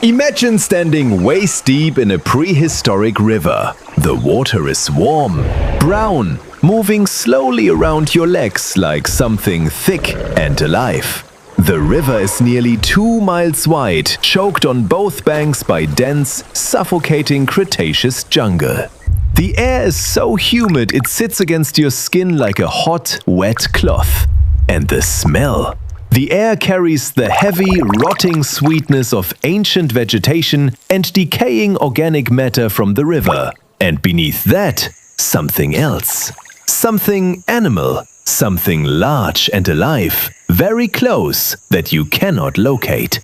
Imagine standing waist deep in a prehistoric river. The water is warm, brown, moving slowly around your legs like something thick and alive. The river is nearly 2 miles wide, choked on both banks by dense, suffocating Cretaceous jungle. The air is so humid it sits against your skin like a hot, wet cloth. And the smell! The air carries the heavy, rotting sweetness of ancient vegetation and decaying organic matter from the river. And beneath that, something else. Something animal. Something large and alive, very close, that you cannot locate.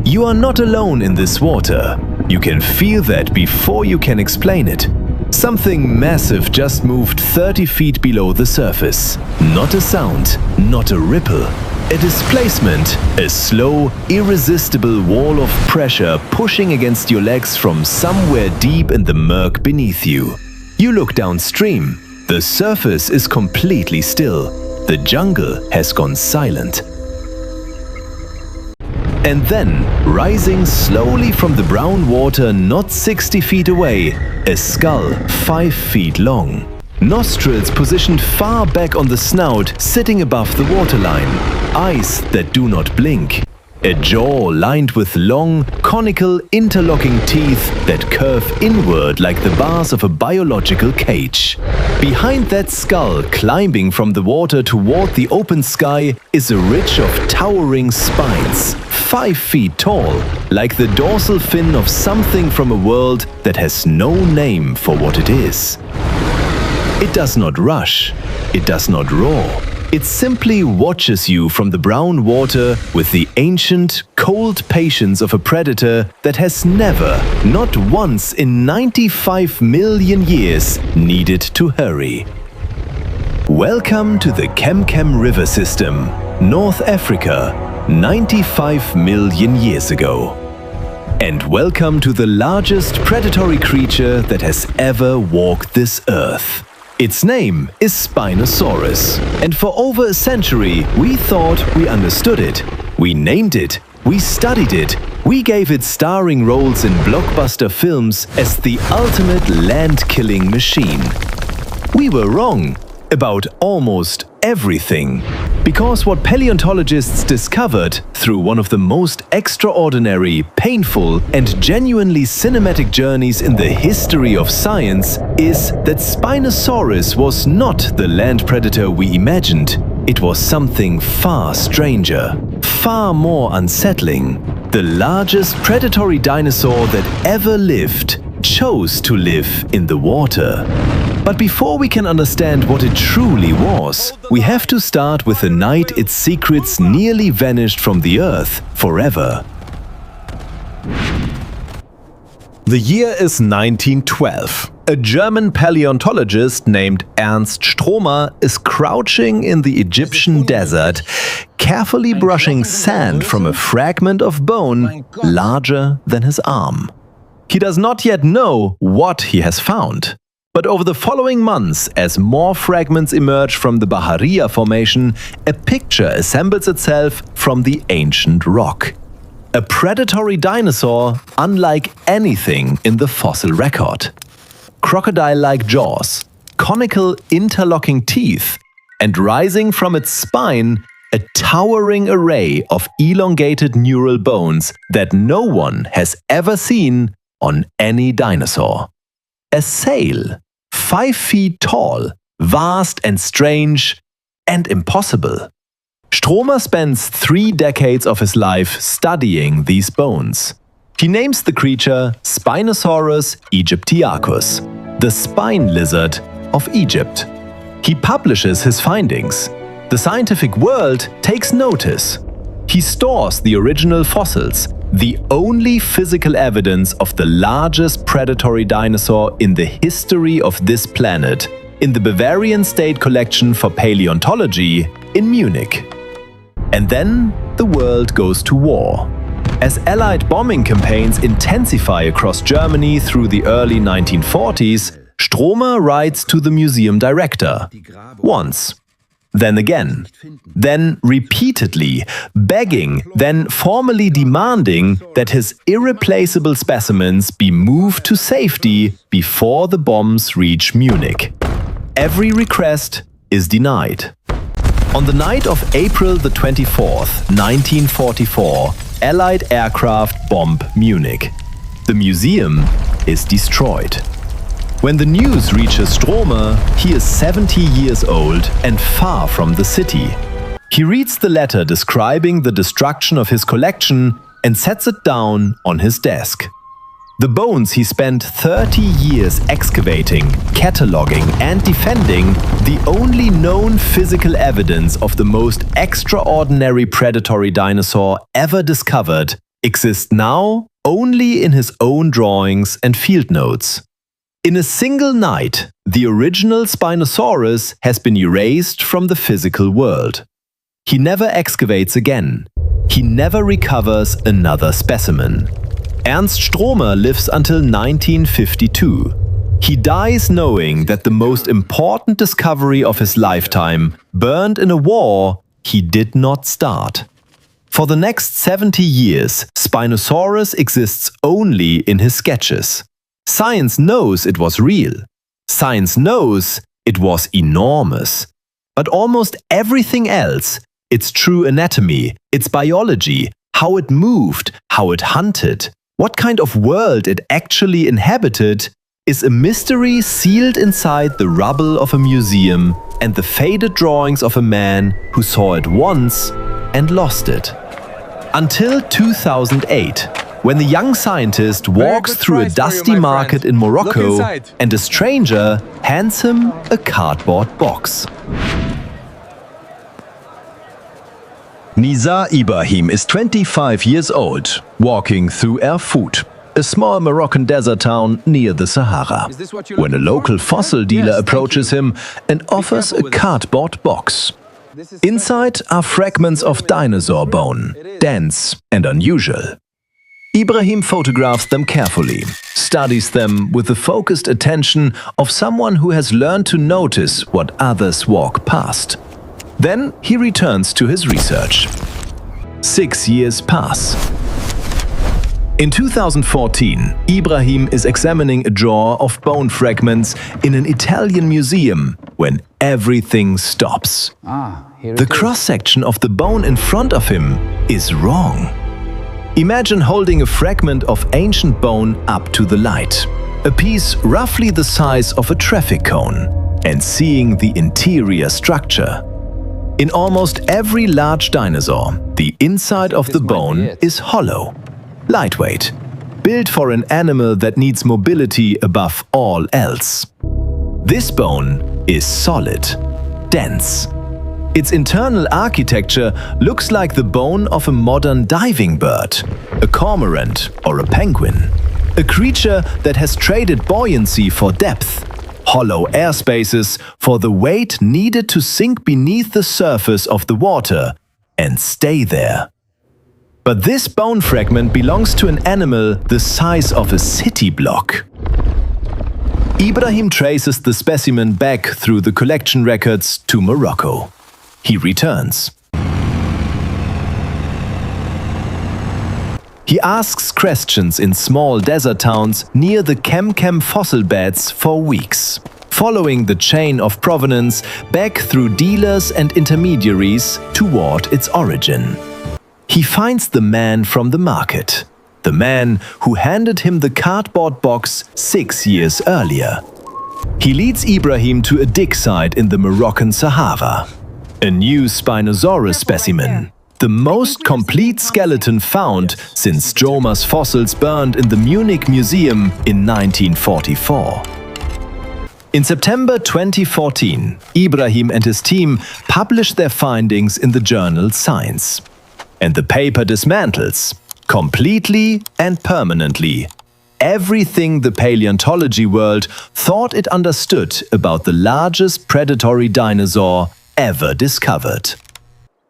You are not alone in this water. You can feel that before you can explain it. Something massive just moved 30 feet below the surface. Not a sound, not a ripple. A displacement, a slow, irresistible wall of pressure pushing against your legs from somewhere deep in the murk beneath you. You look downstream. The surface is completely still. The jungle has gone silent. And then, rising slowly from the brown water not 60 feet away, a skull 5 feet long. Nostrils positioned far back on the snout, sitting above the waterline. Eyes that do not blink. A jaw lined with long, conical, interlocking teeth that curve inward like the bars of a biological cage. Behind that skull, climbing from the water toward the open sky, is a ridge of towering spines, 5 feet tall, like the dorsal fin of something from a world that has no name for what it is. It does not rush. It does not roar. It simply watches you from the brown water with the ancient, cold patience of a predator that has never, not once in 95 million years, needed to hurry. Welcome to the Kem Kem river system, North Africa, 95 million years ago. And welcome to the largest predatory creature that has ever walked this earth. Its name is Spinosaurus, and for over a century we thought we understood it. We named it, we studied it, we gave it starring roles in blockbuster films as the ultimate land-killing machine. We were wrong about almost everything, because what paleontologists discovered through one of the most extraordinary, painful, and genuinely cinematic journeys in the history of science is that Spinosaurus was not the land predator we imagined. It was something far stranger, far more unsettling. The largest predatory dinosaur that ever lived chose to live in the water. But before we can understand what it truly was, we have to start with the night its secrets nearly vanished from the earth forever. The year is 1912. A German paleontologist named Ernst Stromer is crouching in the Egyptian desert, carefully brushing sand from a fragment of bone larger than his arm. He does not yet know what he has found. But over the following months, as more fragments emerge from the Bahariya formation, a picture assembles itself from the ancient rock. A predatory dinosaur unlike anything in the fossil record. Crocodile-like jaws, conical interlocking teeth, and rising from its spine, a towering array of elongated neural bones that no one has ever seen on any dinosaur. A sail, 5 feet tall, vast and strange, and impossible. Stromer spends 3 decades of his life studying these bones. He names the creature Spinosaurus aegyptiacus, the spine lizard of Egypt. He publishes his findings. The scientific world takes notice. He stores the original fossils, the only physical evidence of the largest predatory dinosaur in the history of this planet, in the Bavarian State Collection for Paleontology in Munich. And then the world goes to war. As Allied bombing campaigns intensify across Germany through the early 1940s, Stromer writes to the museum director. Once. then again, then repeatedly, begging, then formally demanding that his irreplaceable specimens be moved to safety before the bombs reach Munich. Every request is denied. On the night of April the 24th, 1944, Allied aircraft bomb Munich. The museum is destroyed. When the news reaches Stromer, he is 70 years old and far from the city. He reads the letter describing the destruction of his collection and sets it down on his desk. The bones he spent 30 years excavating, cataloging and defending, the only known physical evidence of the most extraordinary predatory dinosaur ever discovered, exist now only in his own drawings and field notes. In a single night, the original Spinosaurus has been erased from the physical world. He never excavates again. He never recovers another specimen. Ernst Stromer lives until 1952. He dies knowing that the most important discovery of his lifetime burned in a war he did not start. For the next 70 years, Spinosaurus exists only in his sketches. Science knows it was real. Science knows it was enormous. But almost everything else, its true anatomy, its biology, how it moved, how it hunted, what kind of world it actually inhabited, is a mystery sealed inside the rubble of a museum and the faded drawings of a man who saw it once and lost it. Until 2008. When the young scientist walks through a dusty market in Morocco and a stranger hands him a cardboard box. Nizar Ibrahim is 25 years old, walking through Erfoud, a small Moroccan desert town near the Sahara, when a local fossil dealer approaches him and offers a cardboard box. Inside are fragments of dinosaur bone, dense and unusual. Ibrahim photographs them carefully, studies them with the focused attention of someone who has learned to notice what others walk past. Then he returns to his research. 6 years pass. In 2014, Ibrahim is examining a drawer of bone fragments in an Italian museum when everything stops. The cross-section of the bone in front of him is wrong. Imagine holding a fragment of ancient bone up to the light, a piece roughly the size of a traffic cone, and seeing the interior structure. In almost every large dinosaur, the inside of the bone is hollow, lightweight, built for an animal that needs mobility above all else. This bone is solid, dense. Its internal architecture looks like the bone of a modern diving bird, a cormorant or a penguin, a creature that has traded buoyancy for depth, hollow air spaces for the weight needed to sink beneath the surface of the water and stay there. But this bone fragment belongs to an animal the size of a city block. Ibrahim traces the specimen back through the collection records to Morocco. He returns. He asks questions in small desert towns near the Kem Kem fossil beds for weeks, following the chain of provenance back through dealers and intermediaries toward its origin. He finds the man from the market, the man who handed him the cardboard box 6 years earlier. He leads Ibrahim to a dig site in the Moroccan Sahara. A new Spinosaurus specimen, the most complete skeleton found since Stromer's fossils burned in the Munich Museum in 1944. In September 2014, Ibrahim and his team published their findings in the journal Science. And the paper dismantles, completely and permanently, everything the paleontology world thought it understood about the largest predatory dinosaur ever discovered.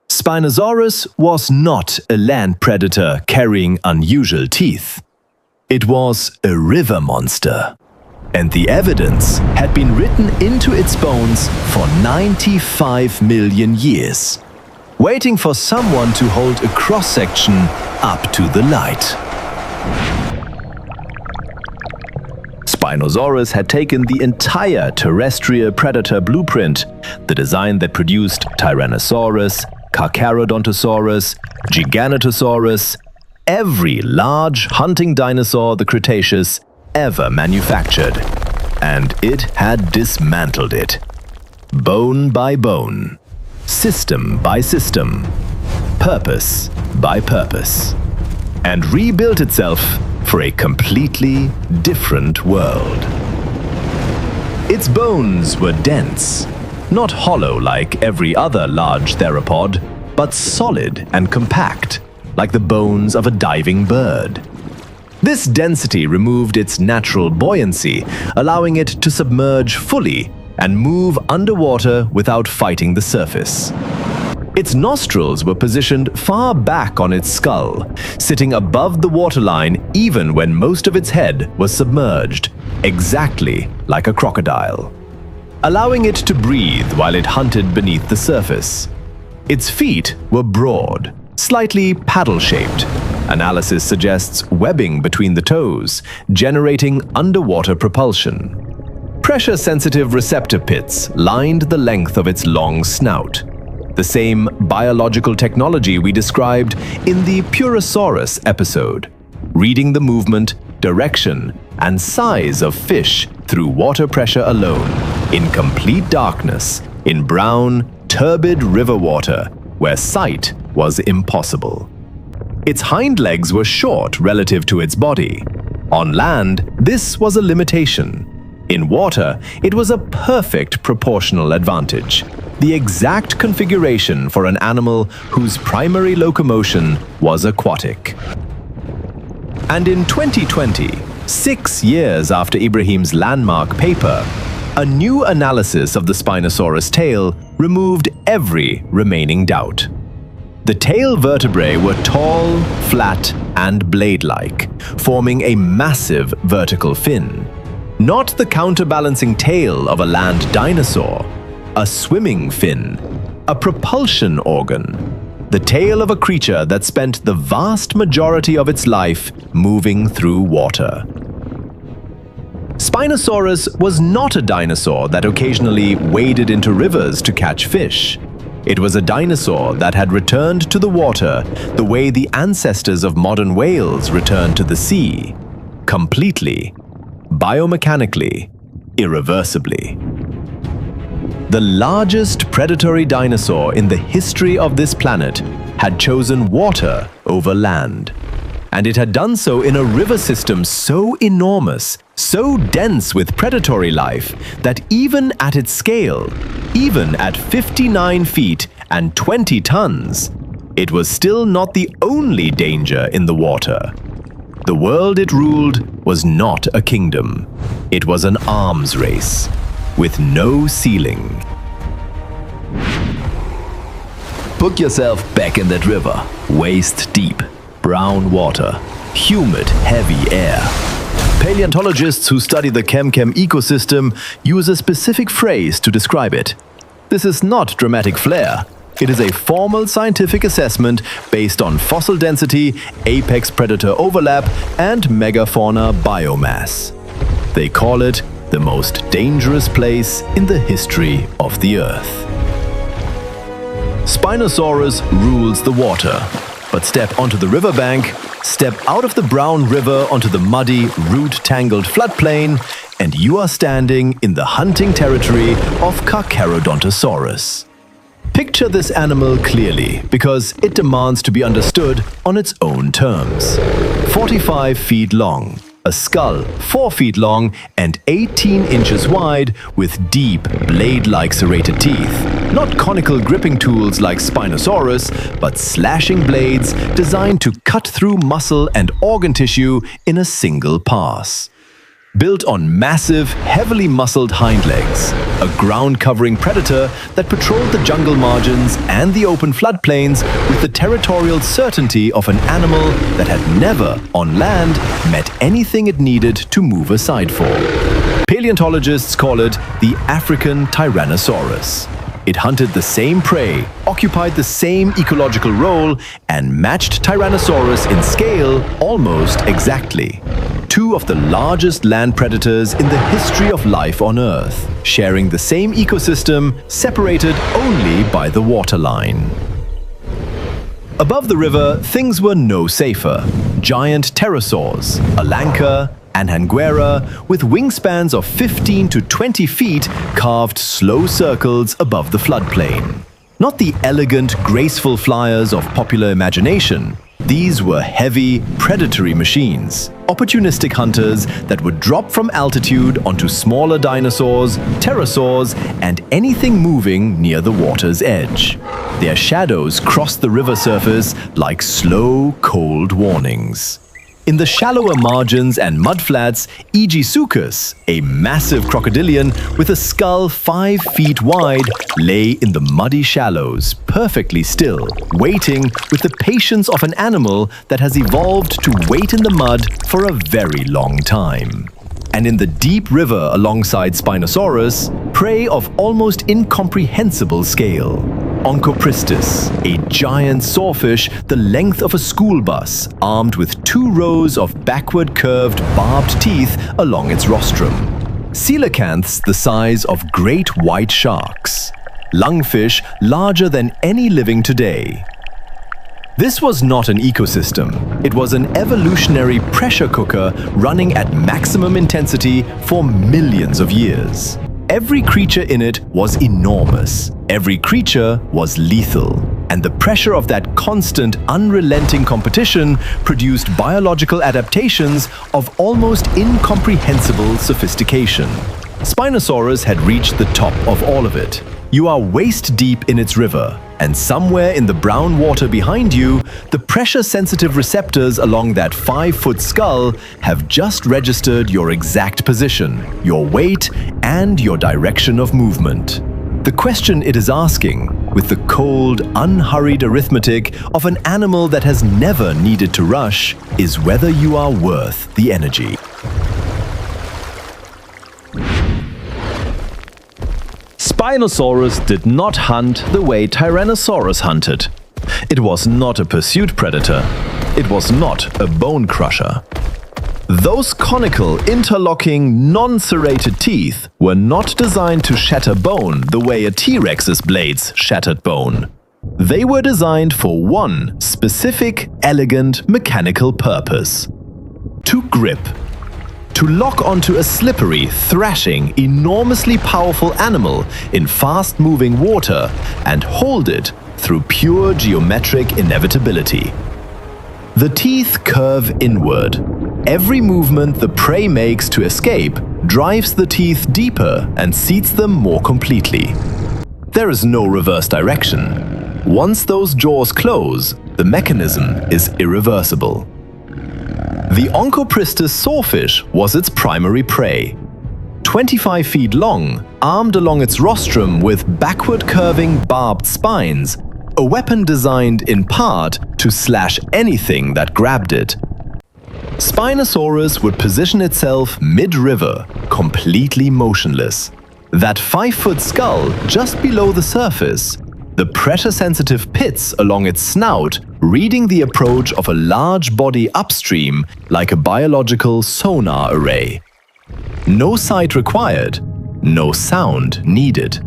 Spinosaurus was not a land predator carrying unusual teeth. It was a river monster. And the evidence had been written into its bones for 95 million years, waiting for someone to hold a cross-section up to the light. Spinosaurus had taken the entire terrestrial predator blueprint, the design that produced Tyrannosaurus, Carcharodontosaurus, Giganotosaurus, every large hunting dinosaur the Cretaceous ever manufactured, and it had dismantled it. Bone by bone, system by system, purpose by purpose, and rebuilt itself for a completely different world. Its bones were dense, not hollow like every other large theropod, but solid and compact, like the bones of a diving bird. This density removed its natural buoyancy, allowing it to submerge fully and move underwater without fighting the surface. Its nostrils were positioned far back on its skull, sitting above the waterline even when most of its head was submerged, exactly like a crocodile, allowing it to breathe while it hunted beneath the surface. Its feet were broad, slightly paddle-shaped. Analysis suggests webbing between the toes, generating underwater propulsion. Pressure-sensitive receptor pits lined the length of its long snout, the same biological technology we described in the Purosaurus episode, reading the movement, direction, and size of fish through water pressure alone, in complete darkness, in brown, turbid river water, where sight was impossible. Its hind legs were short relative to its body. On land, this was a limitation. In water, it was a perfect proportional advantage, the exact configuration for an animal whose primary locomotion was aquatic. And in 2020, 6 years after Ibrahim's landmark paper, a new analysis of the Spinosaurus tail removed every remaining doubt. The tail vertebrae were tall, flat, and blade-like, forming a massive vertical fin. Not the counterbalancing tail of a land dinosaur, a swimming fin, a propulsion organ, the tail of a creature that spent the vast majority of its life moving through water. Spinosaurus was not a dinosaur that occasionally waded into rivers to catch fish. It was a dinosaur that had returned to the water the way the ancestors of modern whales returned to the sea, completely, biomechanically, irreversibly. The largest predatory dinosaur in the history of this planet had chosen water over land. And it had done so in a river system so enormous, so dense with predatory life, that even at its scale, even at 59 feet and 20 tons, it was still not the only danger in the water. The world it ruled was not a kingdom. It was an arms race, with no ceiling. Put yourself back in that river, waist deep. Brown water, humid, heavy air. Paleontologists who study the Kem Kem ecosystem use a specific phrase to describe it. This is not dramatic flair. It is a formal scientific assessment based on fossil density, apex predator overlap, and megafauna biomass. They call it the most dangerous place in the history of the Earth. Spinosaurus rules the water. But step onto the riverbank, step out of the brown river onto the muddy, root-tangled floodplain, and you are standing in the hunting territory of Carcharodontosaurus. Picture this animal clearly, because it demands to be understood on its own terms. 45 feet long, a skull 4 feet long and 18 inches wide with deep, blade-like serrated teeth. Not conical gripping tools like Spinosaurus, but slashing blades designed to cut through muscle and organ tissue in a single pass. Built on massive, heavily muscled hind legs, a ground-covering predator that patrolled the jungle margins and the open floodplains with the territorial certainty of an animal that had never, on land, met anything it needed to move aside for. Paleontologists call it the African Tyrannosaurus. It hunted the same prey, occupied the same ecological role, and matched Tyrannosaurus in scale almost exactly. Two of the largest land predators in the history of life on Earth, sharing the same ecosystem, separated only by the waterline. Above the river, things were no safer. Giant pterosaurs, Alanka, and Hanguera, with wingspans of 15 to 20 feet, carved slow circles above the floodplain. Not the elegant, graceful flyers of popular imagination. These were heavy, predatory machines, opportunistic hunters that would drop from altitude onto smaller dinosaurs, pterosaurs, and anything moving near the water's edge. Their shadows crossed the river surface like slow, cold warnings. In the shallower margins and mudflats, aegyptiacus, a massive crocodilian with a skull 5 feet wide, lay in the muddy shallows, perfectly still, waiting with the patience of an animal that has evolved to wait in the mud for a very long time. And in the deep river alongside Spinosaurus, prey of almost incomprehensible scale. Onchopristis, a giant sawfish the length of a school bus, armed with 2 rows of backward curved barbed teeth along its rostrum. Coelacanths the size of great white sharks. Lungfish larger than any living today. This was not an ecosystem. It was an evolutionary pressure cooker running at maximum intensity for millions of years. Every creature in it was enormous. Every creature was lethal. And the pressure of that constant, unrelenting competition produced biological adaptations of almost incomprehensible sophistication. Spinosaurus had reached the top of all of it. You are waist deep in its river, and somewhere in the brown water behind you, the pressure-sensitive receptors along that 5-foot skull have just registered your exact position, your weight, and your direction of movement. The question it is asking, with the cold, unhurried arithmetic of an animal that has never needed to rush, is whether you are worth the energy. Spinosaurus did not hunt the way Tyrannosaurus hunted. It was not a pursuit predator. It was not a bone crusher. Those conical, interlocking, non-serrated teeth were not designed to shatter bone the way a T-Rex's blades shattered bone. They were designed for one specific, elegant, mechanical purpose: to grip. To lock onto a slippery, thrashing, enormously powerful animal in fast-moving water and hold it through pure geometric inevitability. The teeth curve inward. Every movement the prey makes to escape drives the teeth deeper and seats them more completely. There is no reverse direction. Once those jaws close, the mechanism is irreversible. The Onchopristis sawfish was its primary prey. 25 feet long, armed along its rostrum with backward-curving barbed spines, a weapon designed in part to slash anything that grabbed it. Spinosaurus would position itself mid-river, completely motionless. That 5-foot skull just below the surface, the pressure-sensitive pits along its snout reading the approach of a large body upstream like a biological sonar array. No sight required, no sound needed.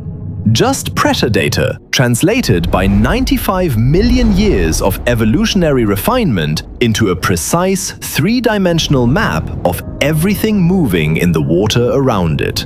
Just pressure data translated by 95 million years of evolutionary refinement into a precise 3-dimensional map of everything moving in the water around it.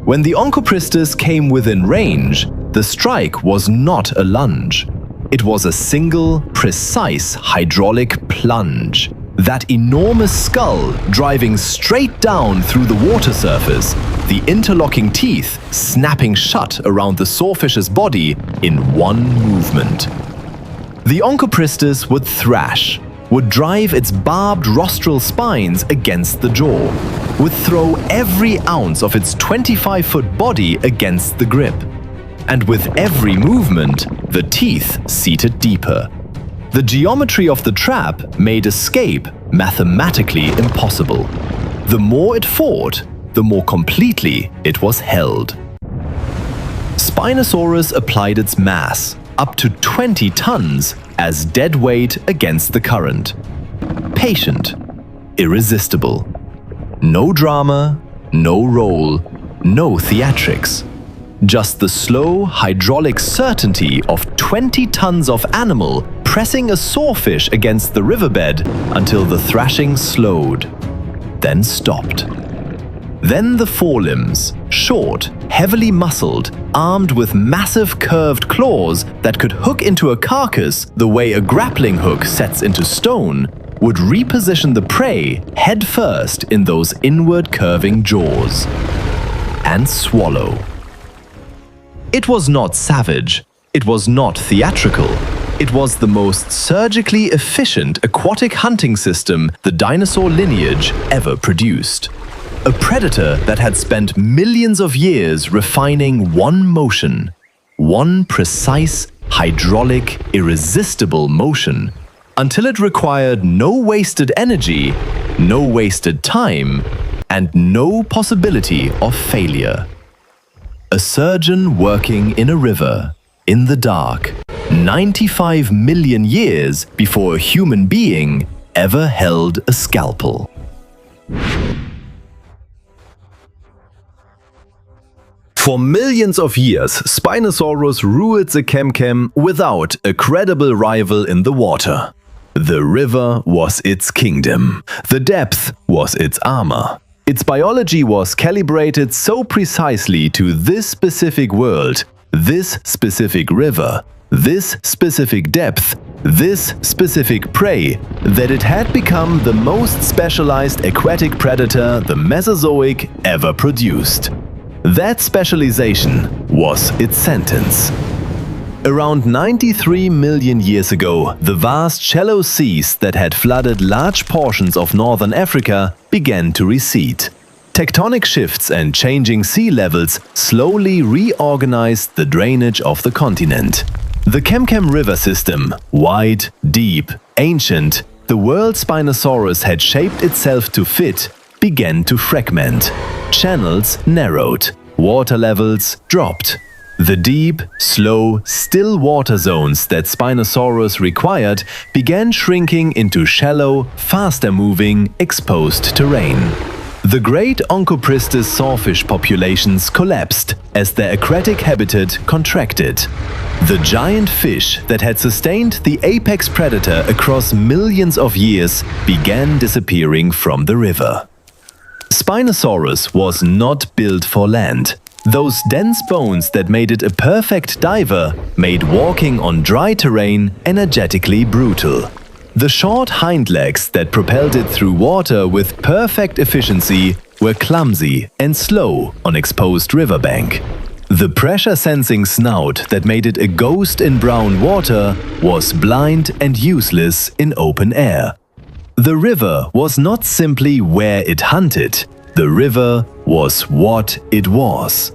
When the Onchopristis came within range, the strike was not a lunge. It was a single, precise hydraulic plunge. That enormous skull driving straight down through the water surface, the interlocking teeth snapping shut around the sawfish's body in one movement. The Onchopristis would thrash, would drive its barbed rostral spines against the jaw, would throw every ounce of its 25-foot body against the grip. And with every movement, the teeth seated deeper. The geometry of the trap made escape mathematically impossible. The more it fought, the more completely it was held. Spinosaurus applied its mass, up to 20 tons, as dead weight against the current. Patient, irresistible. No drama, no role, no theatrics. Just the slow, hydraulic certainty of 20 tons of animal pressing a sawfish against the riverbed until the thrashing slowed, then stopped. Then the forelimbs, short, heavily muscled, armed with massive curved claws that could hook into a carcass the way a grappling hook sets into stone, would reposition the prey head first in those inward curving jaws and swallow. It was not savage, it was not theatrical, it was the most surgically efficient aquatic hunting system the dinosaur lineage ever produced. A predator that had spent millions of years refining one motion, one precise, hydraulic, irresistible motion, until it required no wasted energy, no wasted time, and no possibility of failure. A surgeon working in a river, in the dark, 95 million years before a human being ever held a scalpel. For millions of years, Spinosaurus ruled the Kem Kem without a credible rival in the water. The river was its kingdom. The depth was its armor. Its biology was calibrated so precisely to this specific world, this specific river, this specific depth, this specific prey, that it had become the most specialized aquatic predator the Mesozoic ever produced. That specialization was its sentence. Around 93 million years ago, the vast shallow seas that had flooded large portions of northern Africa began to recede. Tectonic shifts and changing sea levels slowly reorganized the drainage of the continent. The Kem Kem river system, wide, deep, ancient, the world Spinosaurus had shaped itself to fit, began to fragment. Channels narrowed, water levels dropped. The deep, slow, still water zones that Spinosaurus required began shrinking into shallow, faster-moving, exposed terrain. The great Onchopristis sawfish populations collapsed as their aquatic habitat contracted. The giant fish that had sustained the apex predator across millions of years began disappearing from the river. Spinosaurus was not built for land. Those dense bones that made it a perfect diver made walking on dry terrain energetically brutal. The short hind legs that propelled it through water with perfect efficiency were clumsy and slow on exposed riverbank. The pressure-sensing snout that made it a ghost in brown water was blind and useless in open air. The river was not simply where it hunted. The river was what it was.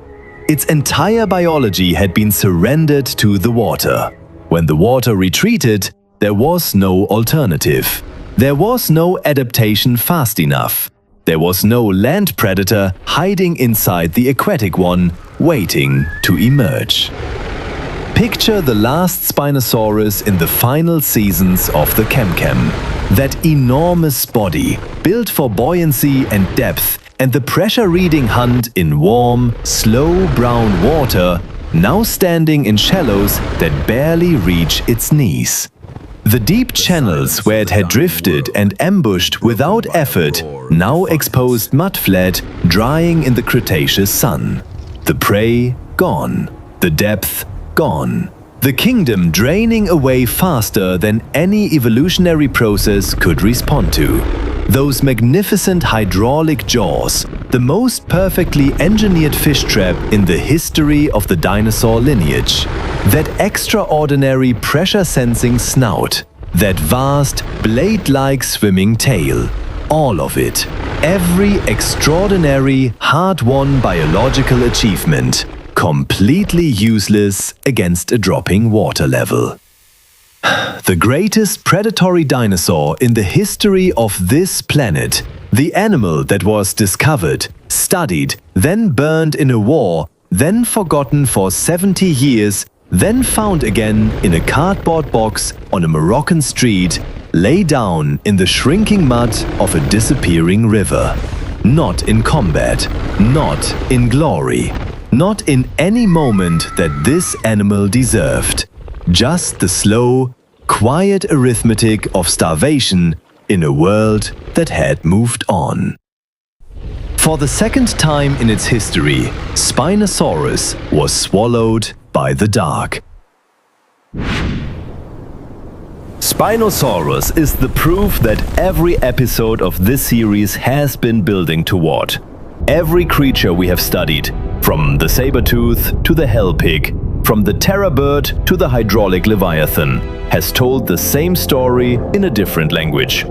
Its entire biology had been surrendered to the water. When the water retreated, there was no alternative. There was no adaptation fast enough. There was no land predator hiding inside the aquatic one, waiting to emerge. Picture the last Spinosaurus in the final seasons of the Kem Kem. That enormous body, built for buoyancy and depth, and the pressure-reading hunt in warm, slow brown water, now standing in shallows that barely reach its knees. The deep channels where it had drifted and ambushed without effort now exposed mudflat drying in the Cretaceous sun. The prey gone, the depth gone. The kingdom draining away faster than any evolutionary process could respond to. Those magnificent hydraulic jaws, the most perfectly engineered fish trap in the history of the dinosaur lineage. That extraordinary pressure-sensing snout, that vast, blade-like swimming tail. All of it. Every extraordinary, hard-won biological achievement. Completely useless against a dropping water level. The greatest predatory dinosaur in the history of this planet, The animal that was discovered, studied, then burned in a war, then forgotten for 70 years, then found again in a cardboard box on a Moroccan street, lay down in the shrinking mud of a disappearing river. Not in combat, not in glory, not in any moment that this animal deserved. Just the slow, quiet arithmetic of starvation in a world that had moved on. For the second time in its history, Spinosaurus was swallowed by the dark. Spinosaurus is the proof that every episode of this series has been building toward. Every creature we have studied, from the saber-tooth to the hell pig, from the terror bird to the hydraulic leviathan, has told the same story in a different language.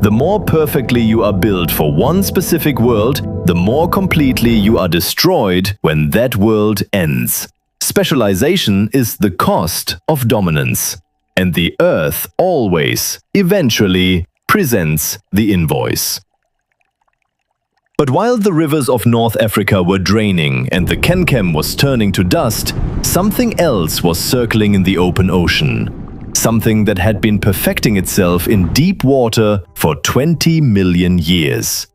The more perfectly you are built for one specific world, the more completely you are destroyed when that world ends. Specialization is the cost of dominance. And the Earth always, eventually, presents the invoice. But while the rivers of North Africa were draining and the Kem Kem was turning to dust, something else was circling in the open ocean. Something that had been perfecting itself in deep water for 20 million years.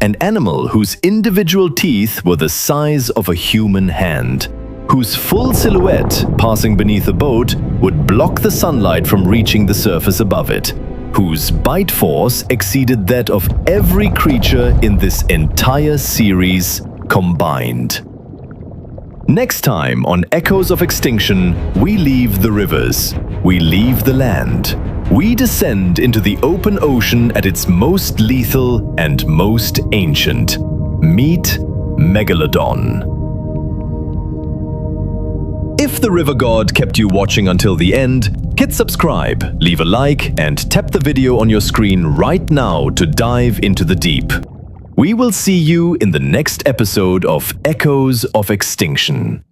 An animal whose individual teeth were the size of a human hand, whose full silhouette passing beneath a boat would block the sunlight from reaching the surface above it, whose bite force exceeded that of every creature in this entire series combined. Next time on Echoes of Extinction, we leave the rivers, we leave the land, we descend into the open ocean at its most lethal and most ancient. Meet Megalodon. If the river god kept you watching until the end, hit subscribe, leave a like, and tap the video on your screen right now to dive into the deep. We will see you in the next episode of Echoes of Extinction.